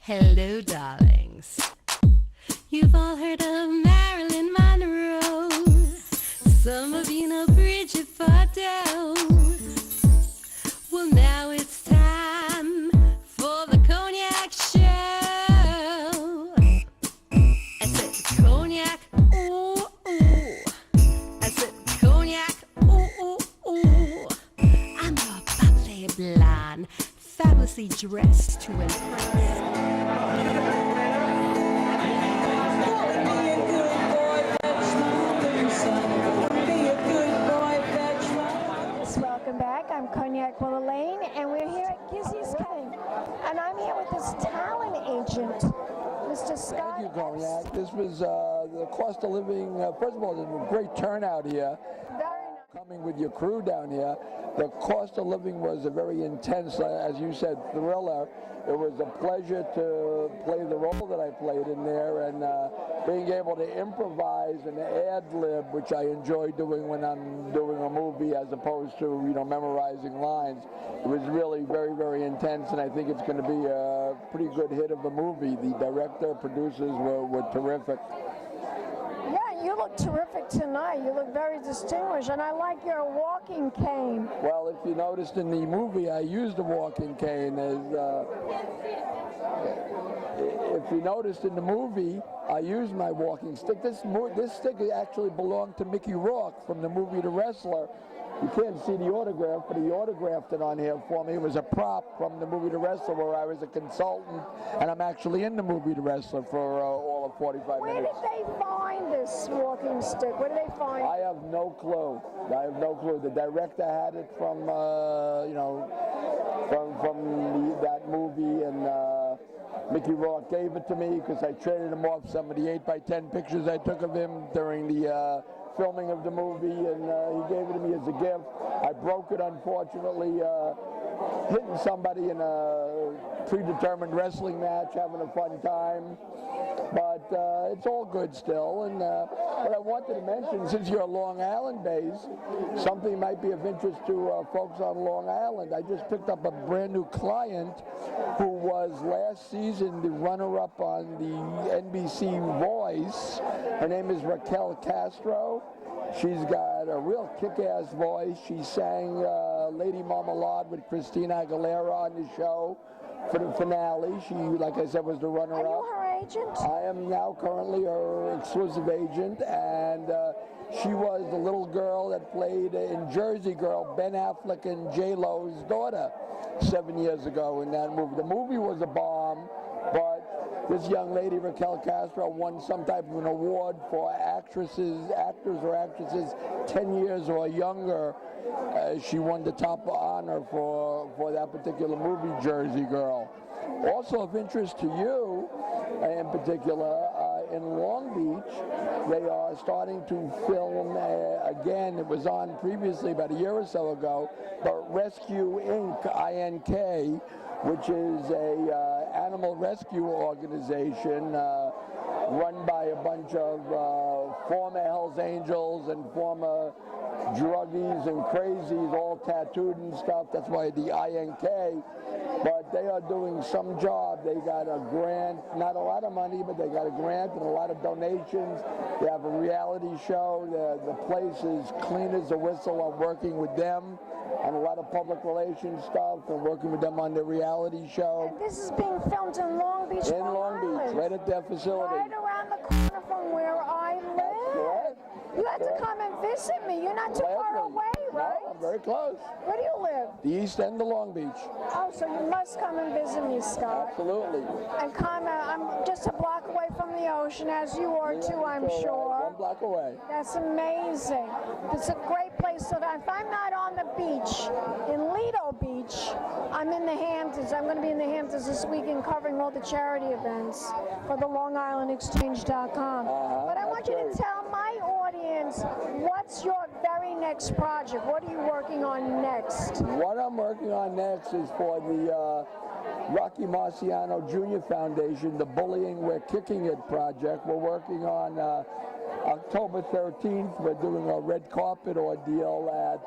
Hello, darlings. You've all heard of Marilyn Monroe. Some of you know Bridget Bardot. Well, now it's time for the Cognac Show. I said Cognac, ooh, ooh. I said Cognac, ooh, ooh, ooh. I'm your bubbly blonde, fabulously dressed to impress. Welcome back. I'm Cognac Wellerlane, and we're here at Gizzi's Cave. And I'm here with this talent agent, Mr. Scott. Thank you, Cognac. This was the cost of living. First of all, there's a great turnout here. Very nice. Coming with your crew down here, the cost of living was a very intense, as you said, thriller. It was a pleasure to play the role that I played in there, and being able to improvise and ad-lib, which I enjoy doing when I'm doing a movie as opposed to, memorizing lines. It was really very, very intense, and I think it's going to be a pretty good hit of a movie. The director, producers were terrific. Yeah, you look terrific tonight. You look very distinguished, and I like your walking cane. Well, if you noticed in the movie, I used a walking cane as. If you noticed in the movie, I used my walking stick. This stick actually belonged to Mickey Rourke from the movie The Wrestler. You can't see the autograph, but he autographed it on here for me. It was a prop from the movie The Wrestler, where I was a consultant, and I'm actually in the movie The Wrestler for all of 45 Where minutes. did they find this walking stick? Where did they find it? I have no clue. I have no clue. The director had it from, that movie, and Mickey Rourke gave it to me because I traded him off some of the 8x10 pictures I took of him during the filming of the movie, and he gave it to me as a gift. I broke it, unfortunately, hitting somebody in a predetermined wrestling match, having a fun time. But it's all good still. And what I wanted to mention, since you're Long Island based, something might be of interest to folks on Long Island. I just picked up a brand new client who was last season the runner-up on the NBC Voice. Her name is Raquel Castro. She's got a real kick-ass voice. She sang Lady Marmalade with Christina Aguilera on the show for the finale. She, like I said, was the runner-up. Are you her agent? I am now currently her exclusive agent, and she was the little girl that played in Jersey Girl, Ben Affleck and J-Lo's daughter 7 years ago in that movie. The movie was a bomb, but this young lady, Raquel Castro, won some type of an award for actors or actresses 10 years or younger. She won the top honor for that particular movie, Jersey Girl. Also of interest to you, in particular, in Long Beach, they are starting to film, again, it was on previously about a year or so ago, but Rescue Inc., I-N-K, which is a animal rescue organization run by a bunch of former Hells Angels and former druggies and crazies, all tattooed and stuff. That's why the I-N-K. But they are doing some job. They got a grant, not a lot of money, but they got a grant and a lot of donations. They have a reality show. The place is clean as a whistle. I'm working with them on a lot of public relations stuff and working with them on their reality show. And this is being filmed in Long Beach, in Long Beach, right at their facility. Right around the corner from where I live. Correct. You had to come and visit me. You're not too far away, right? No, I'm very close. Where do you live? The East End of Long Beach. Oh, so you must come and visit me, Scott. Absolutely. And come, I'm just a block away from the ocean, as you are too, I'm sure. 1 block away. That's amazing. It's a great place. So that if I'm not on the beach, in Lido Beach, I'm in the Hamptons. I'm going to be in the Hamptons this weekend covering all the charity events for the LongIslandExchange.com. But I want you to tell my audience, what's your very next project? What are you working on next? What I'm working on next is for the Rocky Marciano Jr. Foundation, the Bullying We're Kicking It project. We're working on October 13th. We're doing a red carpet ordeal at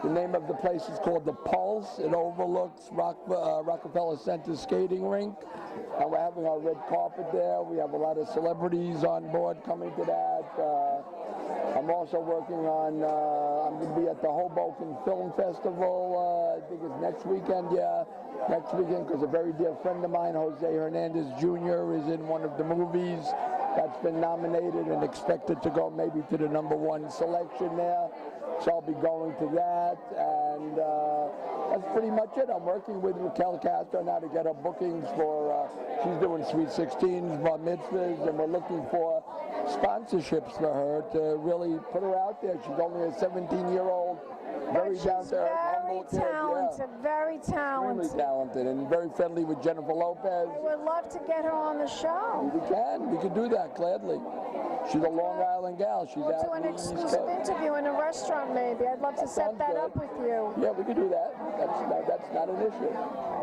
The name of the place is called The Pulse. It overlooks Rockefeller Center skating rink. And we're having our red carpet there. We have a lot of celebrities on board coming to that. I'm also working on, I'm going to be at the Hoboken Film Festival, I think it's next weekend, because a very dear friend of mine, Jose Hernandez Jr., is in one of the movies that's been nominated and expected to go maybe to the #1 selection there. So I'll be going to that, and that's pretty much it. I'm working with Raquel Castro now to get her bookings for, she's doing Sweet 16s, bar mitzvahs, and we're looking for sponsorships for her to really put her out there. She's only a 17-year-old, very down-to-earth, humble kid. Very talented. Extremely talented and very friendly with Jennifer Lopez. I would love to get her on the show. We can do that gladly. She's a Long Island gal. She's We'll out do an in the East exclusive Coast. interview in a restaurant maybe. I'd love to set that up with you. Yeah, we could do that. That's not an issue.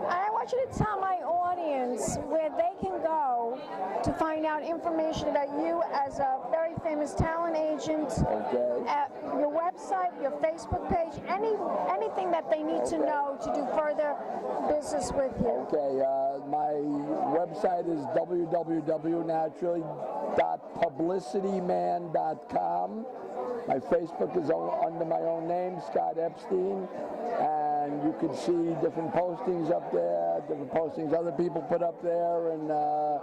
I want you to tell my audience where they can go to find out information about you as a very famous talent agent, your website, your Facebook page, anything that they need to know to do further business with you. Okay, my website is www.publicityman.com. My Facebook is under my own name, Scott Epstein, and you can see different postings up there, different postings other people put up there, and you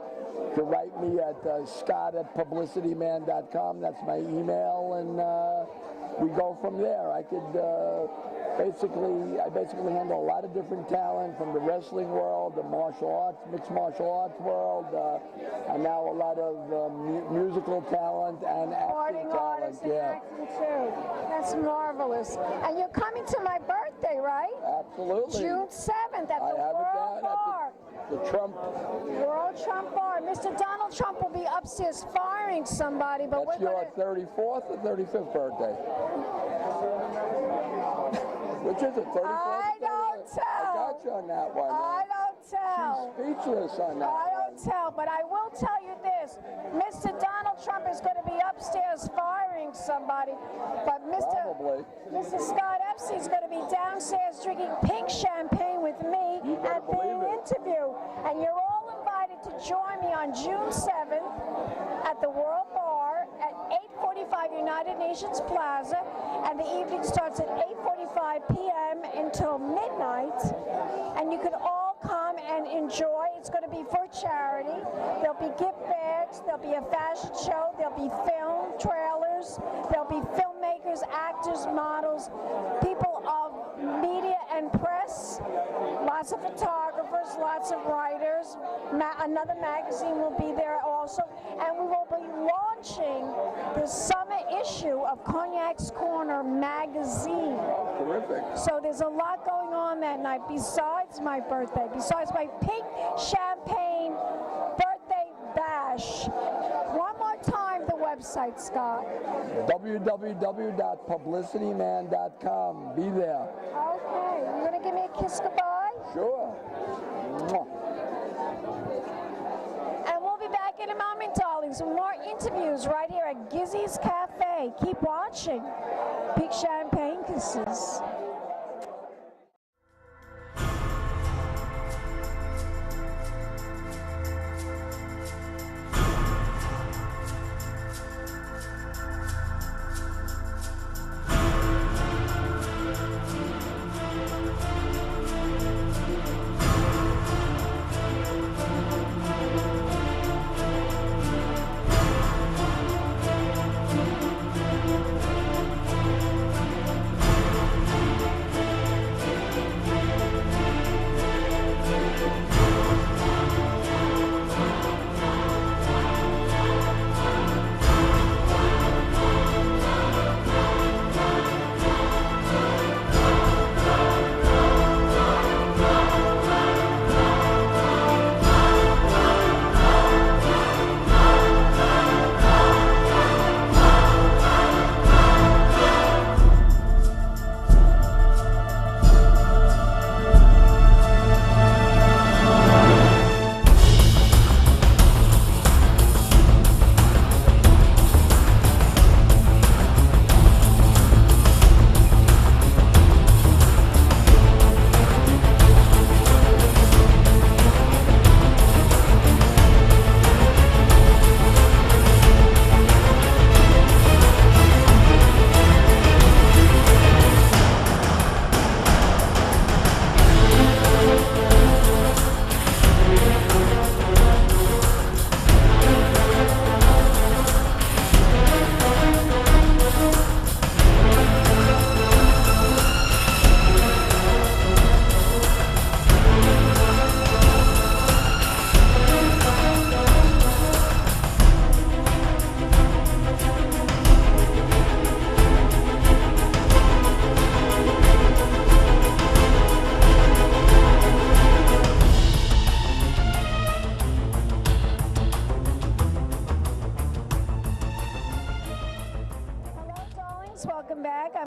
can write me at scott@publicityman.com. That's my email, and we go from there. I could I basically handle a lot of different talent from the wrestling world, the martial arts, mixed martial arts world, and now a lot of musical talent and acting talent. Acting too. That's marvelous. And you're coming to my birthday, right? Absolutely. June 7th at the World Bar. The Trump. World Trump Bar. Mr. Donald Trump will be upstairs firing somebody, but that's your 34th or 35th birthday? Which is it, 34th? I don't tell. I got you on that one. I don't tell. She's speechless on that. I don't tell, but I will tell you this. Mr. Donald Trump is going to be upstairs firing somebody, but Probably. Mr. Scott Epstein is going to be downstairs drinking pink champagne with me at the interview. And you're all invited to join me on June 7th at the World Bar at 8:45 United Nations Plaza, and the evening starts at 8:45 p.m. until midnight, and you can all come and enjoy. It's going to be for charity. There'll be gift bags, there'll be a fashion show, there'll be film trailers, there'll be filmmakers, actors, models, people of media and press, lots of photographers, lots of writers. Another magazine will be there also, and we will be launching the summer issue of Cognac's Corner magazine. Terrific. So there's a lot going on that night besides my birthday, besides my pink champagne birthday bash. One more time, the website, Scott. www.publicityman.com. Be there. Okay, you gonna give me a kiss goodbye? Sure. Mwah. And we'll be back in a moment, darlings, with more interviews right here at Gizzi's Cafe. Keep watching. Big champagne kisses.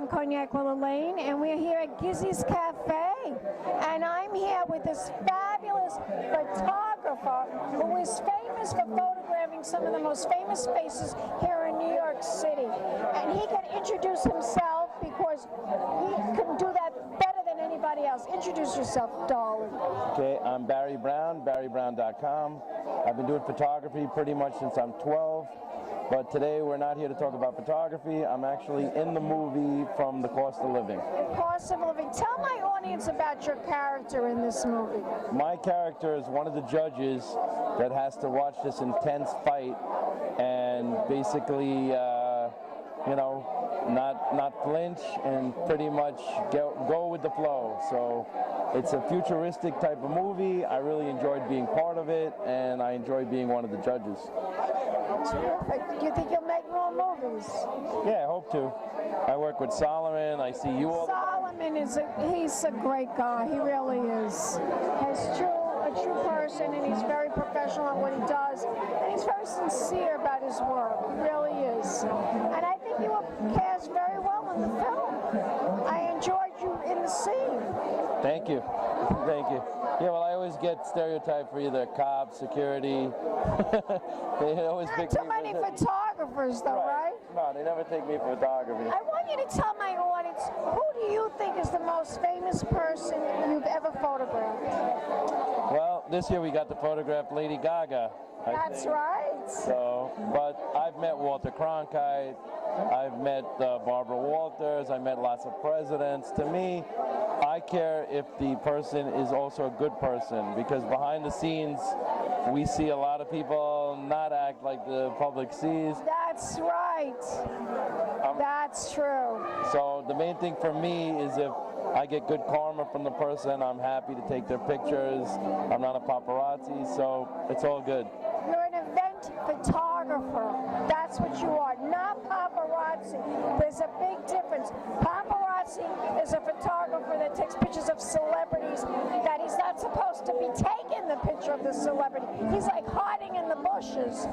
I'm Cognac Wellerlane, and we're here at Gizzi's Cafe. And I'm here with this fabulous photographer who is famous for photographing some of the most famous faces here in New York City. And he can introduce himself because he can do that better than anybody else. Introduce yourself, darling. Okay, I'm Barry Brown, Brown.mpg. I've been doing photography pretty much since I'm 12. But today we're not here to talk about photography. I'm actually in the movie from The Cost of Living. The Cost of Living. Tell my audience about your character in this movie. My character is one of the judges that has to watch this intense fight and basically, not flinch and pretty much go with the flow. So it's a futuristic type of movie. I really enjoyed being part of it, and I enjoyed being one of the judges. Terrific. Do you think you'll make more movies? Yeah, I hope to. I work with Solomon. I see you all. Solomon he's a great guy. He really is. A true person, and he's very professional at what he does, and he's very sincere about his work. He really is. And I think you were cast very well in the film. I enjoyed you in the scene. Thank you. Thank you. Yeah, well, I always get stereotyped for either cop, security. They always pick Not too many photographers, though, right? No, they never take me for photography. I want you to tell my audience, who do you think is the most famous person you've ever photographed? Well, this year we got to photograph Lady Gaga. That's right. So, but I've met Walter Cronkite, I've met Barbara Walters, I met lots of presidents. To me, I care if the person is also a good person, because behind the scenes, we see a lot of people not act like the public sees. That's right. That's true. So the main thing for me is if I get good karma from the person, I'm happy to take their pictures. I'm not a paparazzi, so it's all good. You're an event photographer. That's what you are, not paparazzi. There's a big difference. Paparazzi is a photographer that takes pictures of celebrities that he's not supposed to be taking the picture of the celebrity. He's like hiding in the bushes.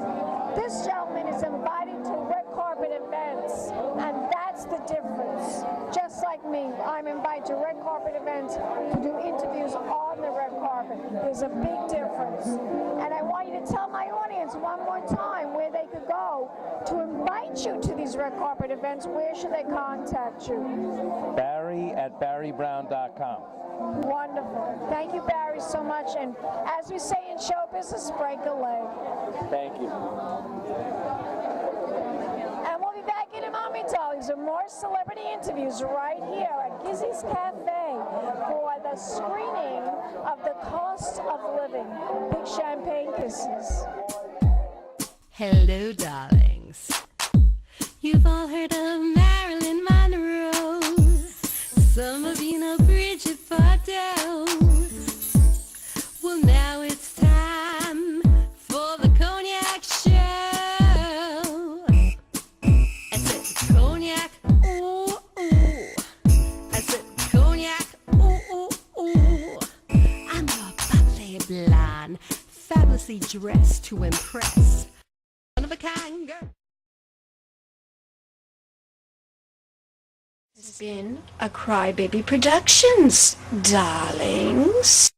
This gentleman is invited to red carpet events, and that's the difference. Just like me, I'm invited to red carpet events to do interviews on the red carpet. There's a big difference. And I want you to tell my audience one more time where they could go to invite you to these red carpet events. Where should they contact you? Barry at barrybrown.com. Wonderful. Thank you, Barry, so much. And as we say in show business, break a leg. Thank you. And we'll be back in a moment, darlings, with more celebrity interviews right here at Gizzi's Cafe for the screening of The Cost of Living. Big champagne kisses. Hello, darlings. You've all heard of Marilyn Monroe. Some of you know Bridget Bardot. Well, now it's time for the Cognac Show. I said Cognac, ooh, ooh. I said Cognac, ooh, ooh, ooh. I'm a bubbly blonde, fabulously dressed to impress. One of a kind girl. This has been a Crybaby Productions, darlings.